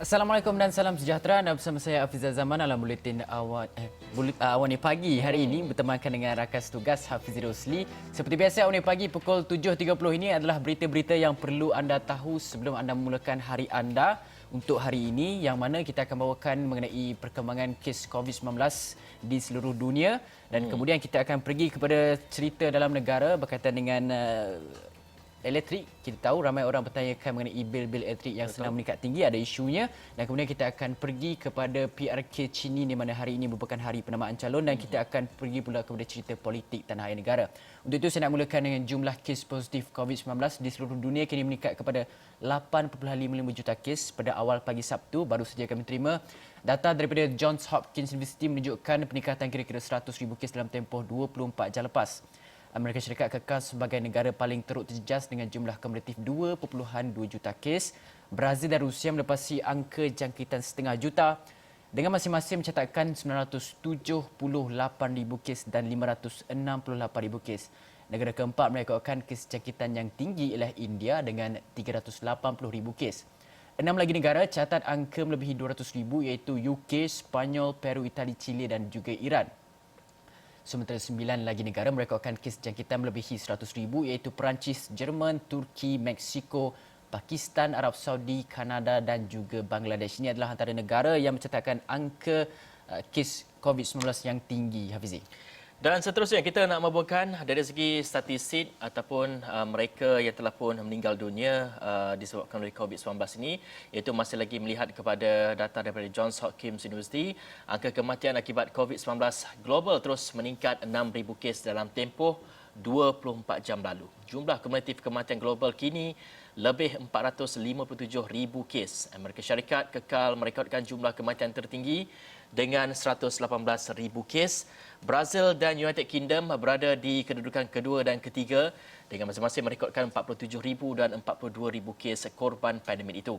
Assalamualaikum dan salam sejahtera. Anda bersama saya Hafizah Zaman dalam buletin Awani Pagi hari ini bertemankan dengan rakan tugas Hafiz Rosli. Seperti biasa Awani Pagi pukul 7.30 ini adalah berita-berita yang perlu anda tahu sebelum anda memulakan hari anda. Untuk hari ini yang mana kita akan bawakan mengenai perkembangan kes COVID-19 di seluruh dunia dan kemudian kita akan pergi kepada cerita dalam negara berkaitan dengan elektrik. Kita tahu ramai orang bertanyakan mengenai bil-bil elektrik yang sedang meningkat tinggi, ada isunya, dan kemudian kita akan pergi kepada PRK Chini di mana hari ini merupakan hari penamaan calon dan kita akan pergi pula kepada cerita politik tanah air negara. Untuk itu saya nak mulakan dengan jumlah kes positif COVID-19 di seluruh dunia kini meningkat kepada 8.55 juta kes pada awal pagi Sabtu. Baru saja kami terima data daripada Johns Hopkins University menunjukkan peningkatan kira-kira 100,000 kes dalam tempoh 24 jam lepas. Amerika Syarikat kekal sebagai negara paling teruk terjejas dengan jumlah kumulatif 2.2 juta kes. Brazil dan Rusia melepasi angka jangkitan setengah juta dengan masing-masing mencatatkan 978,000 kes dan 568,000 kes. Negara keempat merekodkan kes jangkitan yang tinggi ialah India dengan 380,000 kes. 6 lagi negara catat angka melebihi 200,000 iaitu UK, Sepanyol, Peru, Itali, Chile dan juga Iran. Sementara 9 lagi negara merekodkan kes jangkitan melebihi 100,000 iaitu Perancis, Jerman, Turki, Meksiko, Pakistan, Arab Saudi, Kanada dan juga Bangladesh. Ini adalah antara negara yang mencatatkan angka kes COVID-19 yang tinggi, Hafizi. Dan seterusnya kita nak membawakan dari segi statistik ataupun mereka yang telah pun meninggal dunia disebabkan oleh COVID-19 ini, iaitu masih lagi melihat kepada data daripada Johns Hopkins University. Angka kematian akibat COVID-19 global terus meningkat 6,000 kes dalam tempoh 24 jam lalu. Jumlah kumulatif kematian global kini lebih 457,000 kes. Amerika Syarikat kekal merekodkan jumlah kematian tertinggi dengan 118,000 kes. Brazil dan United Kingdom berada di kedudukan kedua dan ketiga dengan masing-masing merekodkan 47,000 dan 42,000 kes korban pandemik itu.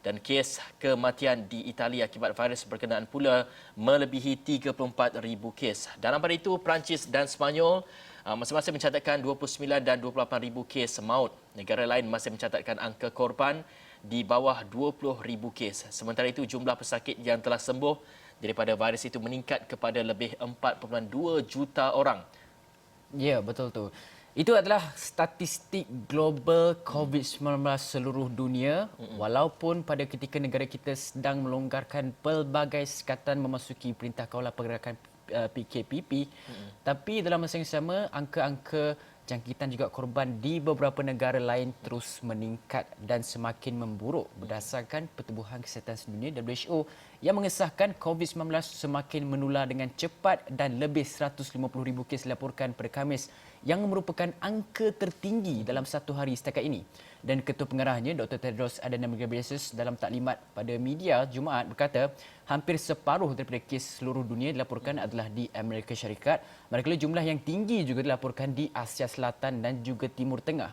Dan kes kematian di Itali akibat virus berkenaan pula melebihi 34,000 kes. Dalam pada itu, Perancis dan Sepanyol masing-masing mencatatkan 29 dan 28,000 kes maut. Negara lain masih mencatatkan angka korban di bawah 20,000 kes. Sementara itu, jumlah pesakit yang telah sembuh daripada virus itu meningkat kepada lebih 4.2 juta orang. Ya, betul tu. Itu adalah statistik global COVID-19 seluruh dunia. Walaupun pada ketika negara kita sedang melonggarkan pelbagai sekatan memasuki Perintah Kawalan Pergerakan PKPP, tapi dalam masa yang sama angka-angka jangkitan juga korban di beberapa negara lain terus meningkat dan semakin memburuk berdasarkan Pertubuhan Kesihatan Sedunia WHO yang mengesahkan COVID-19 semakin menular dengan cepat dan lebih 150,000 kes dilaporkan pada Khamis yang merupakan angka tertinggi dalam satu hari setakat ini. Dan Ketua Pengarahnya Dr. Tedros Adhanom Ghebreyesus dalam taklimat pada media Jumaat berkata hampir separuh daripada kes seluruh dunia dilaporkan adalah di Amerika Syarikat, manakala jumlah yang tinggi juga dilaporkan di Asia Selatan dan juga Timur Tengah.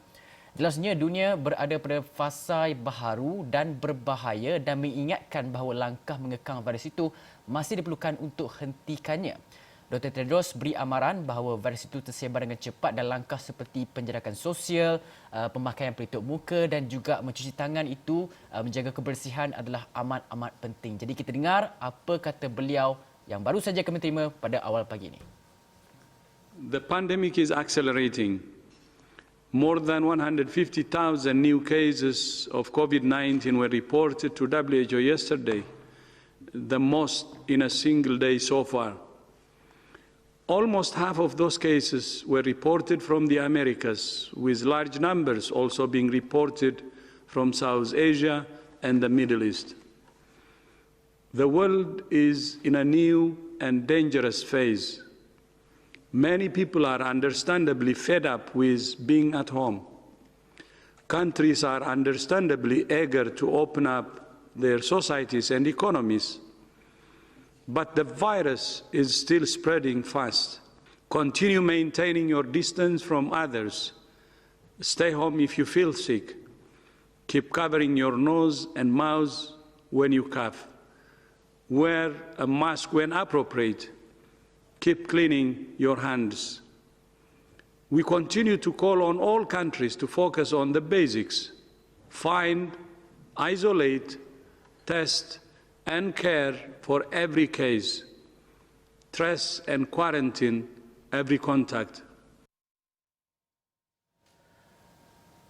Jelasnya dunia berada pada fasa baharu dan berbahaya dan mengingatkan bahawa langkah mengekang virus itu masih diperlukan untuk hentikannya. Dr. Tedros beri amaran bahawa virus itu tersebar dengan cepat dan langkah seperti penjarakan sosial, pemakaian pelitup muka dan juga mencuci tangan itu menjaga kebersihan adalah amat-amat penting. Jadi kita dengar apa kata beliau yang baru saja kami terima pada awal pagi ini. The pandemic is accelerating. More than 150,000 new cases of COVID-19 were reported to WHO yesterday, the most in a single day so far. Almost half of those cases were reported from the Americas, with large numbers also being reported from South Asia and the Middle East. The world is in a new and dangerous phase. Many people are understandably fed up with being at home. Countries are understandably eager to open up their societies and economies. But the virus is still spreading fast. Continue maintaining your distance from others. Stay home if you feel sick. Keep covering your nose and mouth when you cough. Wear a mask when appropriate. Keep cleaning your hands. We continue to call on all countries to focus on the basics. Find, isolate, test, and care for every case, trace and quarantine every contact.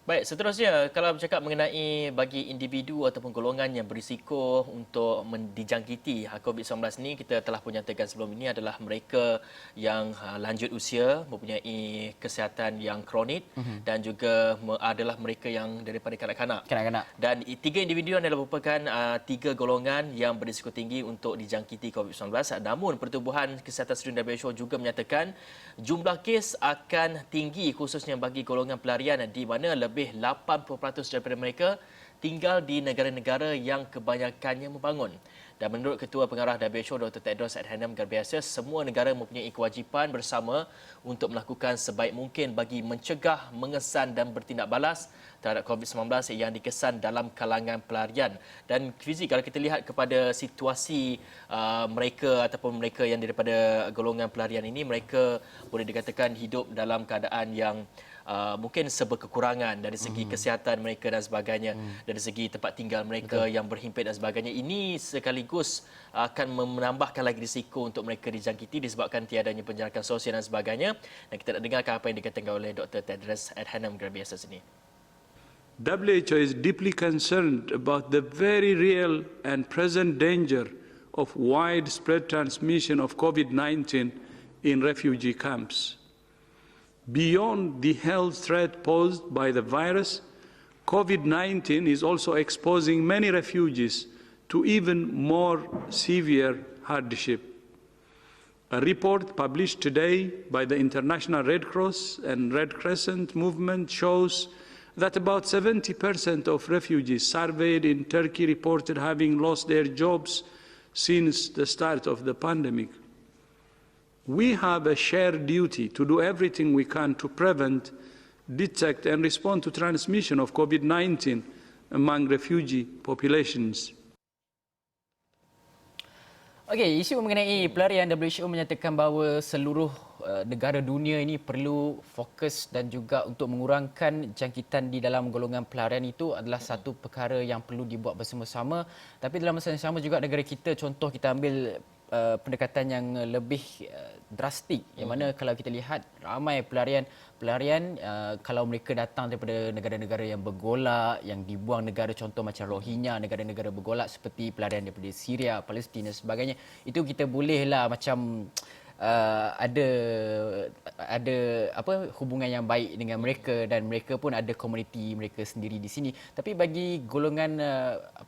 Baik, seterusnya kalau bercakap mengenai bagi individu ataupun golongan yang berisiko untuk dijangkiti COVID-19 ini, kita telah pun nyatakan sebelum ini adalah mereka yang lanjut usia, mempunyai kesihatan yang kronik dan juga adalah mereka yang daripada kanak-kanak. Kanak-kanak. Dan tiga individu adalah merupakan tiga golongan yang berisiko tinggi untuk dijangkiti COVID-19. Namun Pertubuhan Kesihatan Sedunia WHO juga menyatakan jumlah kes akan tinggi khususnya bagi golongan pelarian di mana lebih 80% daripada mereka tinggal di negara-negara yang kebanyakannya membangun. Dan menurut Ketua Pengarah WHO Dr. Tedros Adhanom Ghebreyesus, semua negara mempunyai kewajipan bersama untuk melakukan sebaik mungkin bagi mencegah, mengesan dan bertindak balas terhadap COVID-19 yang dikesan dalam kalangan pelarian. Dan Fizi, kalau kita lihat kepada situasi mereka ataupun mereka yang daripada golongan pelarian ini, mereka boleh dikatakan hidup dalam keadaan yang mungkin serba kekurangan dari segi kesihatan mereka dan sebagainya, dari segi tempat tinggal mereka yang berhimpit dan sebagainya. Ini sekaligus akan menambahkan lagi risiko untuk mereka dijangkiti disebabkan tiadanya penjarakan sosial dan sebagainya. Dan kita nak dengarkan apa yang dikatakan oleh Dr. Tedros Adhanom Ghebreyesus ini. WHO is deeply concerned about the very real and present danger of widespread transmission of COVID-19 in refugee camps. Beyond the health threat posed by the virus, COVID-19 is also exposing many refugees to even more severe hardship. A report published today by the International Red Cross and Red Crescent movement shows that about 70% of refugees surveyed in Turkey reported having lost their jobs since the start of the pandemic. We have a shared duty to do everything we can to prevent, detect and respond to transmission of COVID-19 among refugee populations. Okey, isu mengenai pelarian, WHO menyatakan bahawa seluruh negara dunia ini perlu fokus dan juga untuk mengurangkan jangkitan di dalam golongan pelarian itu adalah satu perkara yang perlu dibuat bersama-sama. Tapi dalam masa yang sama juga negara kita, contoh kita ambil pendekatan yang lebih drastik, yang mana kalau kita lihat ramai pelarian kalau mereka datang daripada negara-negara yang bergolak, yang dibuang negara, contoh macam Rohingya, negara-negara bergolak seperti pelarian daripada Syria, Palestin dan sebagainya, itu kita bolehlah macam ada hubungan yang baik dengan mereka dan mereka pun ada komuniti mereka sendiri di sini. Tapi bagi golongan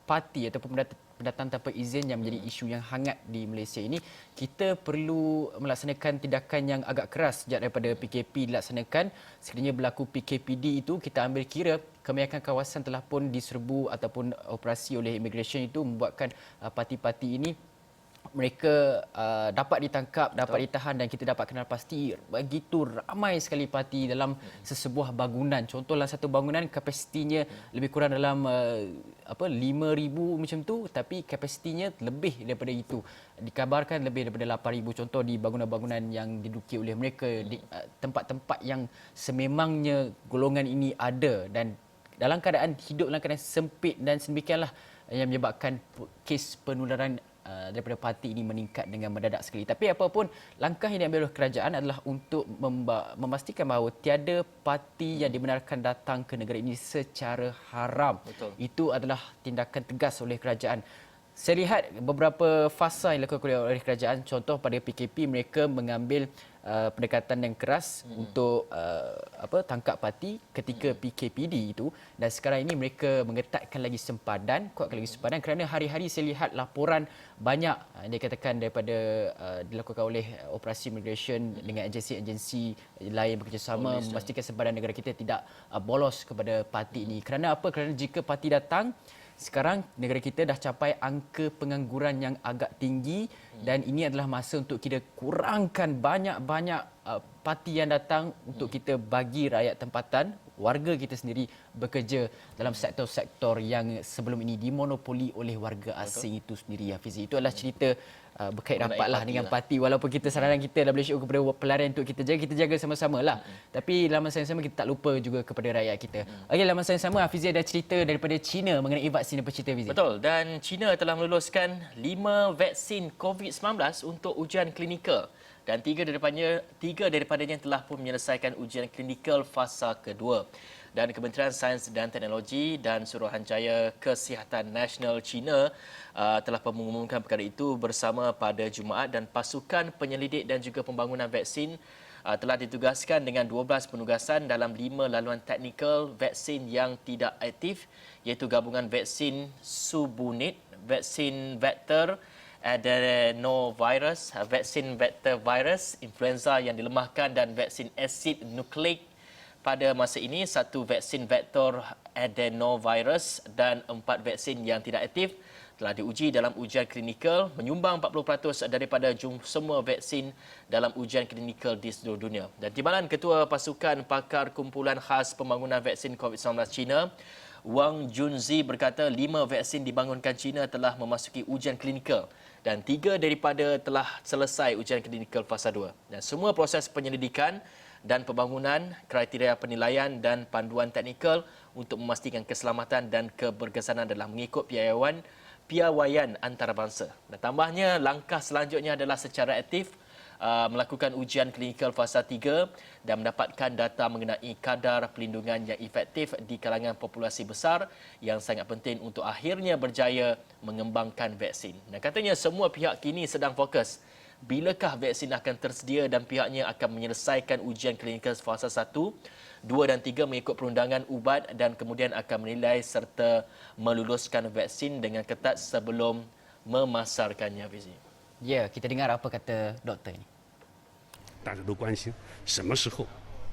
parti ataupun pendatang tanpa izin yang menjadi isu yang hangat di Malaysia ini, kita perlu melaksanakan tindakan yang agak keras sejak daripada PKP dilaksanakan. Sekiranya berlaku PKPD itu, kita ambil kira kebanyakan kawasan telah pun diserbu ataupun operasi oleh immigration itu membuatkan parti-parti ini mereka dapat ditangkap, dapat ditahan dan kita dapat kenal pasti begitu ramai sekali parti dalam sesebuah bangunan. Contoh dalam satu bangunan kapasitinya lebih kurang dalam 5,000 macam tu, tapi kapasitinya lebih daripada itu. Dikabarkan lebih daripada 8,000 contoh di bangunan-bangunan yang diduduki oleh mereka, di tempat-tempat yang sememangnya golongan ini ada dan dalam keadaan hidup dalam keadaan sempit dan sedemikianlah yang menyebabkan kes penularan daripada parti ini meningkat dengan mendadak sekali. Tapi apapun, langkah yang diambil oleh kerajaan adalah untuk memastikan bahawa tiada parti yang dibenarkan datang ke negara ini secara haram. Betul. Itu adalah tindakan tegas oleh kerajaan. Saya lihat beberapa fasa yang dilakukan oleh kerajaan, contoh pada PKP mereka mengambil pendekatan yang keras untuk tangkap parti ketika PKPD itu, dan sekarang ini mereka mengetatkan lagi sempadan, kuatkan lagi sempadan kerana hari-hari saya lihat laporan banyak dia katakan daripada dilakukan oleh operasi immigration dengan agensi-agensi lain bekerjasama memastikan sempadan negara kita tidak bolos kepada parti ini. Kerana apa? Kerana jika parti datang, sekarang negara kita dah capai angka pengangguran yang agak tinggi dan ini adalah masa untuk kita kurangkan banyak-banyak parti yang datang untuk kita bagi rakyat tempatan, warga kita sendiri bekerja dalam sektor-sektor yang sebelum ini dimonopoli oleh warga asing itu sendiri. Hafizi, itu adalah cerita berkait Mengenai rapatlah parti dengan lah. parti. Walaupun kita saranan kita WHO kepada pelarian untuk kita jaga sama-sama lah. Tapi dalam masa yang sama kita tak lupa juga kepada rakyat kita. Okey, dalam masa yang sama Hafizi ada cerita daripada China mengenai vaksin. Apa cerita Hafizi? Betul, dan China telah meluluskan 5 vaksin COVID-19 untuk ujian klinikal dan tiga daripadanya telah pun menyelesaikan ujian klinikal fasa kedua. Dan Kementerian Sains dan Teknologi dan Suruhanjaya Kesihatan Nasional China telah mengumumkan perkara itu bersama pada Jumaat, dan pasukan penyelidik dan juga pembangunan vaksin telah ditugaskan dengan 12 penugasan dalam 5 laluan teknikal vaksin yang tidak aktif, iaitu gabungan vaksin Subunit, vaksin vektor adenovirus, vaksin vektor virus influenza yang dilemahkan dan vaksin asid nukleik. Pada masa ini, 1 vaksin vektor adenovirus dan 4 vaksin yang tidak aktif telah diuji dalam ujian klinikal, menyumbang 40% daripada semua vaksin dalam ujian klinikal di seluruh dunia. Dan Timbalan Ketua Pasukan Pakar Kumpulan Khas Pembangunan Vaksin COVID-19 China, Wang Junzi berkata 5 vaksin dibangunkan China telah memasuki ujian klinikal dan 3 daripada telah selesai ujian klinikal fasa 2. Dan semua proses penyelidikan dan pembangunan, kriteria penilaian dan panduan teknikal untuk memastikan keselamatan dan keberkesanan dalam mengikut piawaian antarabangsa. Dan tambahnya, langkah selanjutnya adalah secara aktif melakukan ujian klinikal fasa 3 dan mendapatkan data mengenai kadar pelindungan yang efektif di kalangan populasi besar yang sangat penting untuk akhirnya berjaya mengembangkan vaksin. Dan katanya semua pihak kini sedang fokus bilakah vaksin akan tersedia dan pihaknya akan menyelesaikan ujian klinikal fasa 1, 2 dan 3 mengikut perundangan ubat dan kemudian akan menilai serta meluluskan vaksin dengan ketat sebelum memasarkannya, Fizi. Ya, kita dengar apa kata doktor ini. 大家都关心什么时候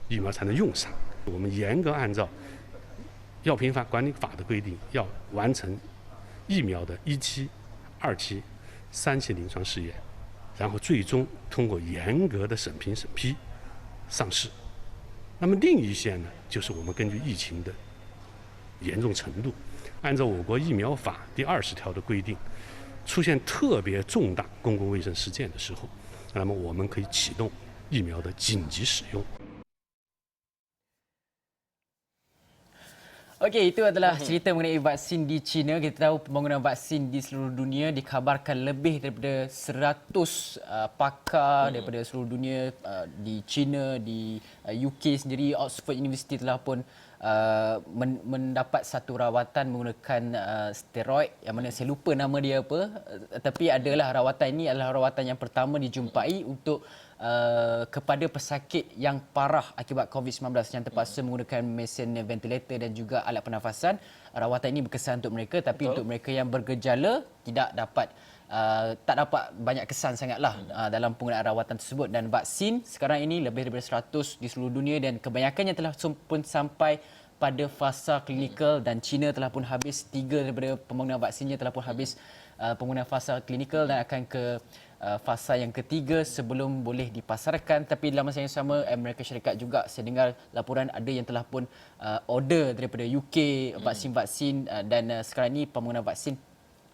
疫苗才能用上。我们严格按照药品管理法的规定，要完成疫苗的1期、2期、3期临床试验，然后最终通过严格的审批上市。那么另一线呢，就是我们根据疫情的严重程度，按照我国疫苗法第20条的规定，出现特别重大公共卫生事件的时候，那么我们可以启动疫苗的紧急使用。 Okey, itu adalah cerita mengenai vaksin di China. Kita tahu pembangunan vaksin di seluruh dunia dikabarkan lebih daripada 100 pakar daripada seluruh dunia di China, di UK sendiri. Oxford University telah pun mendapat satu rawatan menggunakan steroid yang mana saya lupa nama dia apa, tapi adalah rawatan ini adalah rawatan yang pertama dijumpai untuk kepada pesakit yang parah akibat COVID-19 yang terpaksa menggunakan mesin ventilator dan juga alat pernafasan. Rawatan ini berkesan untuk mereka, tapi untuk mereka yang bergejala tak dapat banyak kesan sangatlah dalam penggunaan rawatan tersebut. Dan vaksin sekarang ini lebih daripada 100 di seluruh dunia dan kebanyakannya telah pun sampai pada fasa klinikal dan China telah pun habis 3 daripada pembangunan vaksinnya telah pun habis penggunaan fasa klinikal dan akan ke fasa yang ketiga sebelum boleh dipasarkan. Tapi dalam masa yang sama Amerika Syarikat juga saya dengar laporan ada yang telah pun order daripada UK vaksin-vaksin dan sekarang ini pembangunan vaksin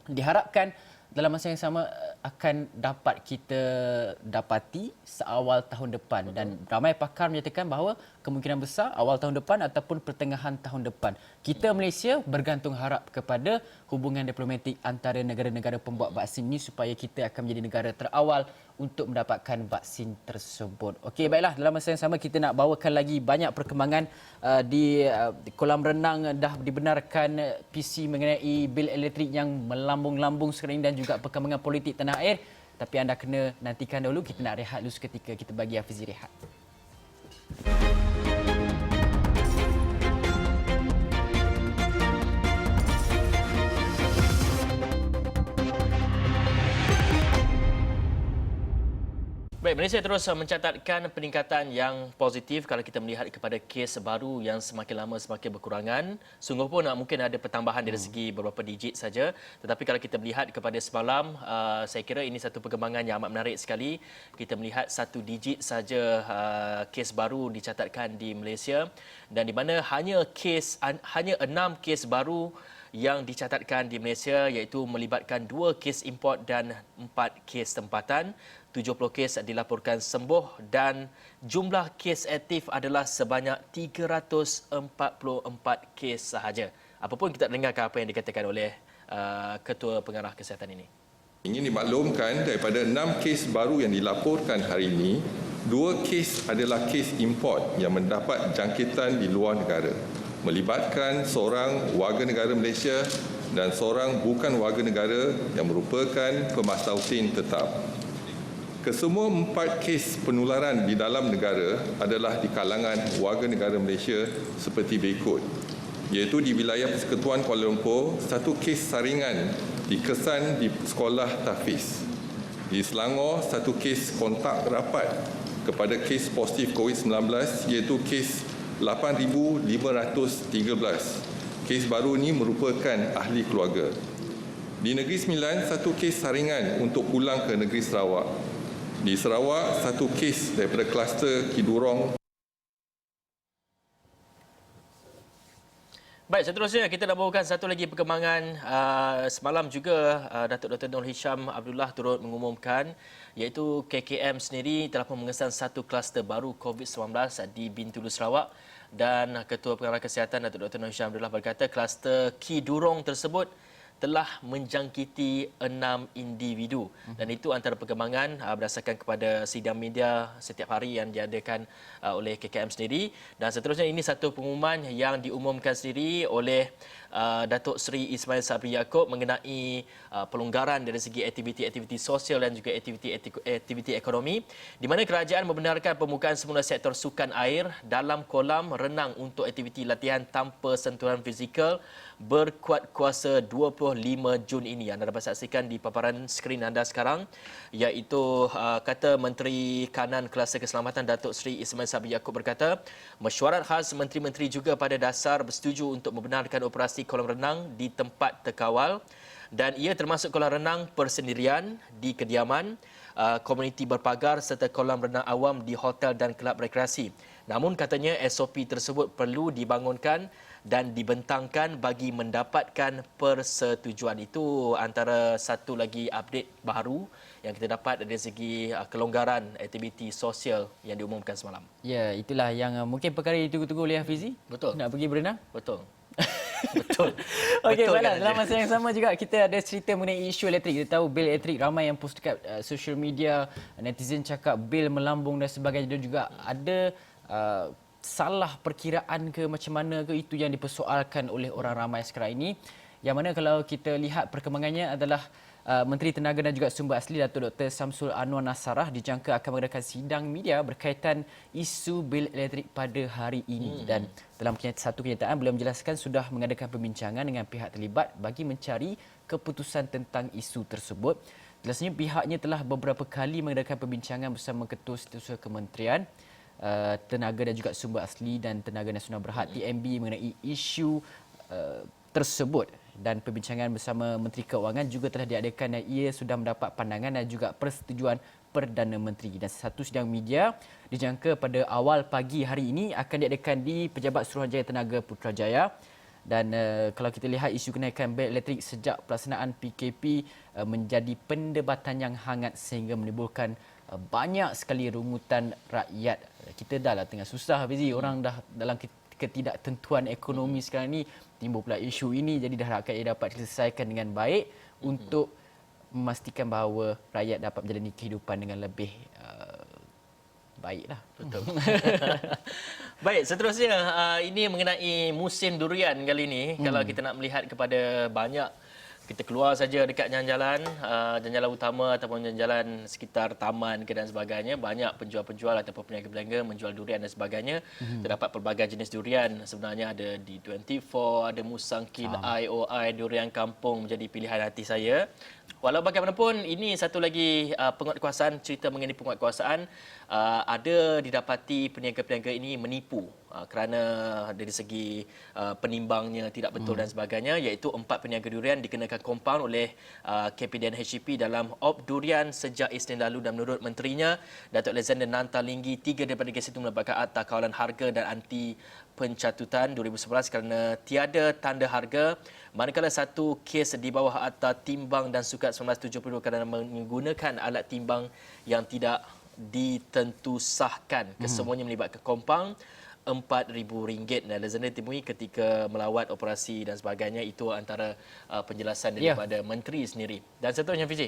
diharapkan dalam masa yang sama akan dapat kita dapati seawal tahun depan dan ramai pakar menyatakan bahawa kemungkinan besar awal tahun depan ataupun pertengahan tahun depan. Kita Malaysia bergantung harap kepada hubungan diplomatik antara negara-negara pembuat vaksin ini supaya kita akan menjadi negara terawal untuk mendapatkan vaksin tersebut. Okey, baiklah, dalam masa yang sama kita nak bawakan lagi banyak perkembangan di kolam renang. Dah dibenarkan PC mengenai bil elektrik yang melambung-lambung sekarang ini dan juga perkembangan politik tanah air. Tapi anda kena nantikan dahulu, kita nak rehat dulu seketika, kita bagi Hafizi rehat. Baik, Malaysia terus mencatatkan peningkatan yang positif kalau kita melihat kepada kes baru yang semakin lama semakin berkurangan. Sungguh pun mungkin ada pertambahan dari segi beberapa digit saja. Tetapi kalau kita melihat kepada semalam, saya kira ini satu perkembangan yang amat menarik sekali. Kita melihat 1 digit saja kes baru dicatatkan di Malaysia dan di mana hanya 6 kes baru yang dicatatkan di Malaysia iaitu melibatkan 2 kes import dan 4 kes tempatan. 70 kes dilaporkan sembuh dan jumlah kes aktif adalah sebanyak 344 kes sahaja. Apapun kita dengarkan apa yang dikatakan oleh Ketua Pengarah Kesihatan ini. Ingin dimaklumkan daripada 6 kes baru yang dilaporkan hari ini, 2 kes adalah kes import yang mendapat jangkitan di luar negara, melibatkan seorang warga negara Malaysia dan seorang bukan warga negara yang merupakan pemasautin tetap. Kesemua 4 kes penularan di dalam negara adalah di kalangan warga negara Malaysia seperti berikut, iaitu di wilayah Persekutuan Kuala Lumpur, 1 kes saringan dikesan di sekolah tahfiz. Di Selangor, 1 kes kontak rapat kepada kes positif COVID-19 iaitu kes 8,513. Kes baru ini merupakan ahli keluarga. Di Negeri Sembilan, 1 kes saringan untuk pulang ke Negeri Sarawak. Di Sarawak, 1 kes daripada kluster Kidurong. Baik, seterusnya kita nak bawakan satu lagi perkembangan. Semalam juga Datuk Dr. Nur Hisham Abdullah turut mengumumkan iaitu KKM sendiri telah pun mengesan 1 kluster baru COVID-19 di Bintulu, Sarawak. Dan Ketua Pengarah Kesihatan Datuk Dr. Nur Hisham Abdullah berkata kluster Kidurong tersebut telah menjangkiti 6 individu dan itu antara perkembangan berdasarkan kepada sidang media setiap hari yang diadakan oleh KKM sendiri. Dan seterusnya ini satu pengumuman yang diumumkan sendiri oleh Datuk Seri Ismail Sabri Yaakob mengenai pelonggaran dari segi aktiviti-aktiviti sosial dan juga aktiviti ekonomi, di mana kerajaan membenarkan pembukaan semula sektor sukan air dalam kolam renang untuk aktiviti latihan tanpa sentuhan fizikal berkuat kuasa 25 Jun ini. Anda dapat saksikan di paparan skrin anda sekarang, iaitu kata Menteri Kanan Kelasa Keselamatan Datuk Seri Ismail Sabri Yaakob berkata, mesyuarat khas menteri-menteri juga pada dasar bersetuju untuk membenarkan operasi kolam renang di tempat terkawal dan ia termasuk kolam renang persendirian di kediaman, komuniti berpagar serta kolam renang awam di hotel dan kelab rekreasi. Namun katanya SOP tersebut perlu dibangunkan dan dibentangkan bagi mendapatkan persetujuan. Itu antara satu lagi update baru yang kita dapat dari segi kelonggaran aktiviti sosial yang diumumkan semalam. Ya, itulah yang mungkin perkara yang ditunggu-tunggu oleh Hafizi. Betul. Nak pergi berenang? Betul. Betul. Okey, Betul baiklah. kan, Dalam masa yang sama juga kita ada cerita mengenai isu elektrik. Kita tahu bil elektrik, ramai yang post dekat social media, netizen cakap bil melambung dan sebagainya. Dan juga ada salah perkiraan ke macam mana ke, itu yang dipersoalkan oleh orang ramai sekarang ini. Yang mana kalau kita lihat perkembangannya adalah Menteri Tenaga dan juga Sumber Asli Datuk Dr. Samsul Anwar Nasarah dijangka akan mengadakan sidang media berkaitan isu bil elektrik pada hari ini. Dan dalam satu kenyataan beliau menjelaskan sudah mengadakan pembincangan dengan pihak terlibat bagi mencari keputusan tentang isu tersebut. Jelasnya pihaknya telah beberapa kali mengadakan pembincangan bersama Ketua Setiausaha Kementerian Tenaga dan juga Sumber Asli dan Tenaga Nasional Berhad TNB mengenai isu tersebut, dan perbincangan bersama Menteri Keuangan juga telah diadakan dan ia sudah mendapat pandangan dan juga persetujuan Perdana Menteri. Dan satu sidang media dijangka pada awal pagi hari ini akan diadakan di Pejabat Suruhanjaya Tenaga Putrajaya. Dan kalau kita lihat isu kenaikan bil elektrik sejak pelaksanaan PKP menjadi perdebatan yang hangat sehingga menimbulkan banyak sekali rungutan rakyat. Kita dah lah tengah susah, Fizi. Orang dah dalam ketidaktentuan ekonomi sekarang ni, timbul pula isu ini. Jadi dah rakyat ia dapat diselesaikan dengan baik untuk memastikan bahawa rakyat dapat menjalani kehidupan dengan lebih baiklah. Betul. Baik, seterusnya ini mengenai musim durian kali ini. Kalau kita nak melihat kepada banyak, kita keluar saja dekat jalan-jalan, jalan-jalan utama ataupun jalan-jalan sekitar taman ke dan sebagainya, banyak penjual-penjual ataupun peniaga-peniaga menjual durian dan sebagainya. Terdapat pelbagai jenis durian. Sebenarnya ada D24, ada Musangkin, IOI, durian kampung menjadi pilihan hati saya. Walau bagaimanapun, ini satu lagi penguatkuasaan, cerita mengenai penguatkuasaan. Ada didapati peniaga-peniaga ini menipu kerana dari segi penimbangnya tidak betul dan sebagainya, iaitu 4 peniaga durian dikenakan kompaun oleh KPDN HCP dalam op durian sejak Isnin lalu, dan menurut menterinya Datuk Alexander Nantalinggi, 3 daripada kes itu melebatkan Akta Kawalan Harga dan Anti Pencatutan 2011 kerana tiada tanda harga, manakala 1 kes di bawah Akta Timbang dan Sukat 1972 kerana menggunakan alat timbang yang tidak ditentusahkan. Kesemuanya melibatkan kompaun RM4,000 dan Alexander ditemui ketika melawat operasi dan sebagainya. Itu antara penjelasan daripada menteri sendiri. Dan seterusnya, Fizi.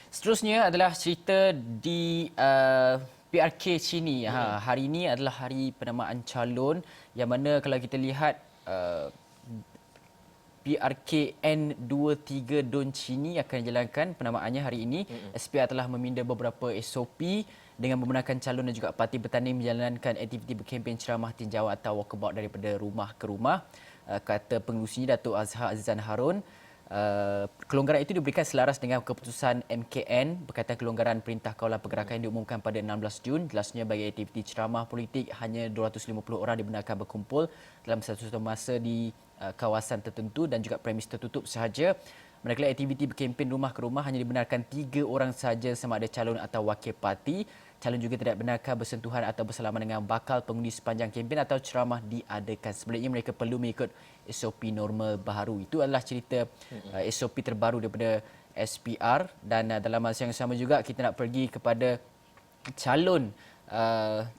Seterusnya adalah cerita di PRK Chini. Hari ini adalah hari penamaan calon, yang mana kalau kita lihat PRK N23 Don Chini akan dijalankan penamaannya hari ini. SPR telah meminda beberapa SOP dengan membenarkan calon dan juga parti bertanding menjalankan aktiviti berkempen ceramah tinjauan atau walkabout daripada rumah ke rumah. Kata pengerusinya Datuk Azhar Azizan Harun, kelonggaran itu diberikan selaras dengan keputusan MKN berkaitan kelonggaran Perintah Kawalan Pergerakan yang diumumkan pada 16 Jun. Jelasnya bagi aktiviti ceramah politik hanya 250 orang dibenarkan berkumpul dalam satu masa di kawasan tertentu dan juga premis tertutup sahaja. Manakala aktiviti berkempen rumah ke rumah hanya dibenarkan 3 orang sahaja sama ada calon atau wakil parti. Calon juga tidak benarkan bersentuhan atau bersalaman dengan bakal pengundi sepanjang kempen atau ceramah diadakan. Sebaliknya mereka perlu mengikut SOP normal baharu. Itu adalah cerita SOP terbaru daripada SPR. Dan dalam masa yang sama juga kita nak pergi kepada calon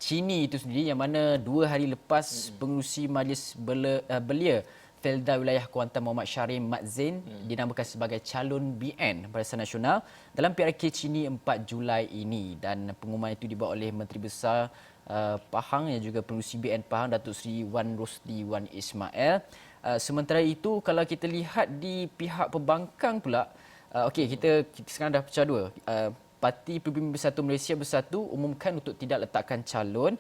Chini itu sendiri, yang mana 2 hari lepas pengerusi Majlis Belia Felda Wilayah Kuantan Muhammad Syarim Mat Zain dinamakan sebagai calon BN Barisan Nasional dalam PRK Chini 4 Julai ini, dan pengumuman itu dibuat oleh Menteri Besar Pahang yang juga pengerusi BN Pahang Datuk Seri Wan Rosdi Wan Ismail. Sementara itu kalau kita lihat di pihak pembangkang pula, kita sekarang dah pecah dua. Parti Pribumi Bersatu Malaysia Bersatu umumkan untuk tidak letakkan calon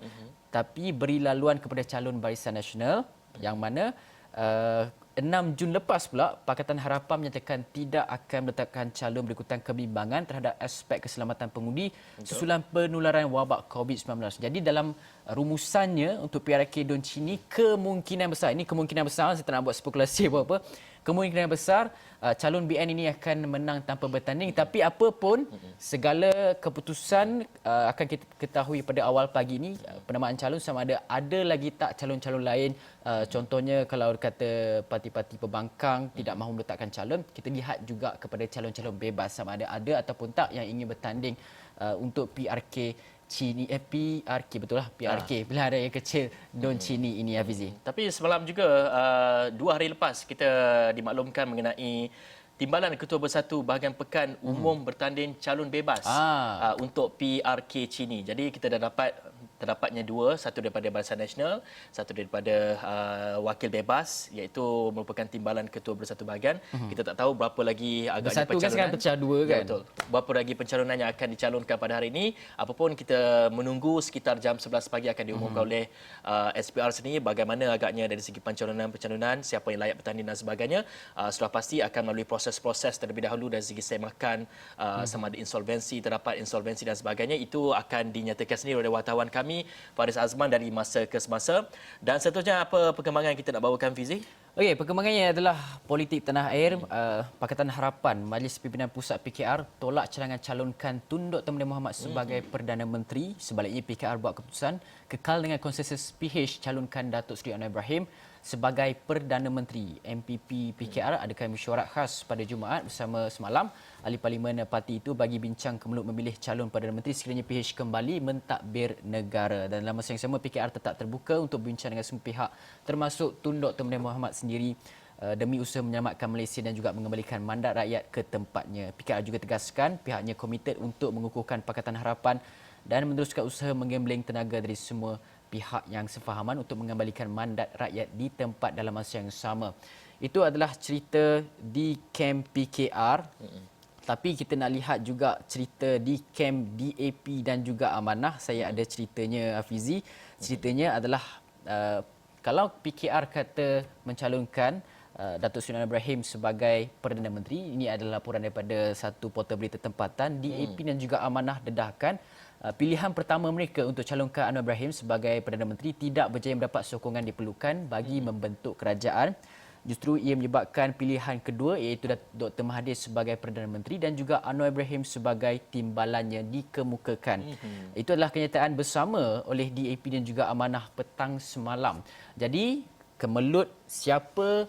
tapi beri laluan kepada calon Barisan Nasional, yang mana 6 Jun lepas pula Pakatan Harapan menyatakan tidak akan meletakkan calon berikutan kebimbangan terhadap aspek keselamatan pengundi susulan penularan wabak COVID-19. Jadi dalam rumusannya untuk PRK Don Chini, kemungkinan besar, ini kemungkinan besar, saya tak nak buat spekulasi apa-apa, kemungkinan besar calon BN ini akan menang tanpa bertanding. Tapi apapun, segala keputusan akan kita ketahui pada awal pagi ini. Penamaan calon sama ada lagi tak calon-calon lain. Contohnya kalau kata parti-parti pembangkang tidak mahu meletakkan calon, kita lihat juga kepada calon-calon bebas sama ada ataupun tak yang ingin bertanding untuk PRK Chini, PRK betul lah, PRK Pilihan Raya Kecil Don Chini ini, Hafizi. Tapi semalam juga 2 hari lepas kita dimaklumkan mengenai Timbalan Ketua Bersatu bahagian pekan umum bertanding calon bebas untuk PRK Chini. Jadi kita dah terdapatnya 2, satu daripada Barisan Nasional, satu daripada wakil bebas, iaitu merupakan Timbalan Ketua Bersatu bahagian. Kita tak tahu berapa lagi agaknya Bersatu pencalonan. kan sekarang pecah 2 kan? Ya, betul. Berapa lagi pencalonan yang akan dicalonkan pada hari ini. Apapun kita menunggu sekitar jam 11 pagi akan diumumkan oleh SPR sendiri bagaimana agaknya dari segi pencalonan, siapa yang layak bertanding dan sebagainya. Sudah pasti akan melalui proses-proses terlebih dahulu dari segi semakan, sama ada insolvensi, terdapat insolvensi dan sebagainya. Itu akan dinyatakan sendiri oleh wartawan kami Faris Azman dari masa ke semasa. Dan seterusnya apa perkembangan yang kita nak bawakan, Fizi? Okey, perkembangannya adalah politik tanah air. Pakatan Harapan Majlis Pimpinan Pusat PKR tolak cadangan calonkan Tun Dr. Muhammad sebagai Perdana Menteri. Sebaliknya PKR buat keputusan kekal dengan konsensus PH calonkan Datuk Seri Anwar Ibrahim sebagai Perdana Menteri. MPP PKR adakan mesyuarat khas pada Jumaat bersama semalam ahli parlimen parti itu bagi bincang kemelut memilih calon Perdana Menteri sekiranya PH kembali mentadbir negara. Dan dalam masa yang sama PKR tetap terbuka untuk bincang dengan semua pihak termasuk Tun Dr. Muhammad sendiri demi usaha menyelamatkan Malaysia dan juga mengembalikan mandat rakyat ke tempatnya. PKR juga tegaskan pihaknya komited untuk mengukuhkan Pakatan Harapan dan meneruskan usaha menggambling tenaga dari semua pihak yang sefahaman untuk mengembalikan mandat rakyat di tempat dalam masa yang sama. Itu adalah cerita di kem PKR. Tapi kita nak lihat juga cerita di kem DAP dan juga Amanah. Saya ada ceritanya, Hafizi. Ceritanya adalah kalau PKR kata mencalonkan Datuk Seri Anwar Ibrahim sebagai Perdana Menteri, ini adalah laporan daripada satu portal berita tempatan. DAP dan juga Amanah dedahkan pilihan pertama mereka untuk calonkan Anwar Ibrahim sebagai Perdana Menteri tidak berjaya mendapat sokongan diperlukan bagi membentuk kerajaan. Justru ia menyebabkan pilihan kedua iaitu Dr. Mahathir sebagai Perdana Menteri dan juga Anwar Ibrahim sebagai timbalannya dikemukakan. Itu adalah kenyataan bersama oleh DAP dan juga Amanah petang semalam. Jadi kemelut siapa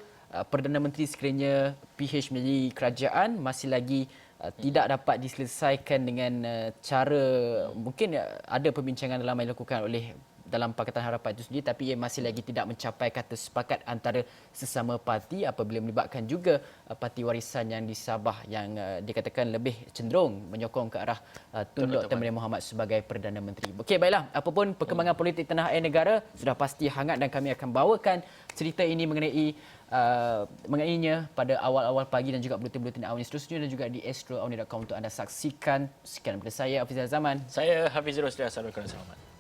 Perdana Menteri sekiranya PH menjadi kerajaan masih lagi tidak dapat diselesaikan dengan cara, mungkin ada perbincangan dalam yang dilakukan oleh dalam Pakatan Harapan itu sendiri, tapi ia masih lagi tidak mencapai kata sepakat antara sesama parti apabila melibatkan juga parti warisan yang di Sabah yang dikatakan lebih cenderung menyokong ke arah Tun Dr. Mahathir Mohamad sebagai Perdana Menteri. Okey, baiklah. Apapun perkembangan politik tanah air negara sudah pasti hangat dan kami akan bawakan cerita ini mengenainya pada awal-awal pagi dan juga buletin-buletin awal ini seterusnya dan juga di astroawni.com untuk anda saksikan. Sekian daripada saya, Hafizal Zaman. Saya Hafizul Rosli. Assalamualaikum warahmatullahi wabarakatuh.